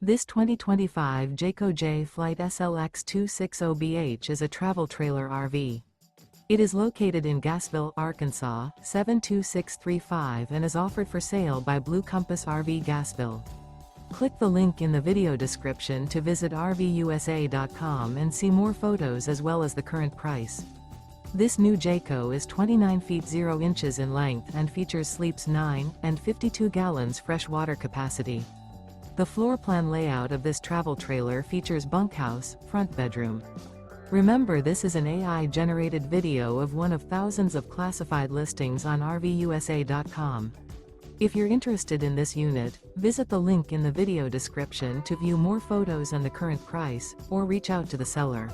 This 2025 Jayco Jay Flight SLX 260BH is a travel trailer RV. It is located in Gassville, Arkansas, 72635 and is offered for sale by Blue Compass RV Gassville. Click the link in the video description to visit RVUSA.com and see more photos as well as the current price. This new Jayco is 29 feet 0 inches in length and features sleeps 9 and 52 gallons fresh water capacity. The floor plan layout of this travel trailer features bunkhouse, front bedroom. Remember, this is an AI-generated video of one of thousands of classified listings on RVUSA.com. If you're interested in this unit, visit the link in the video description to view more photos and the current price, or reach out to the seller.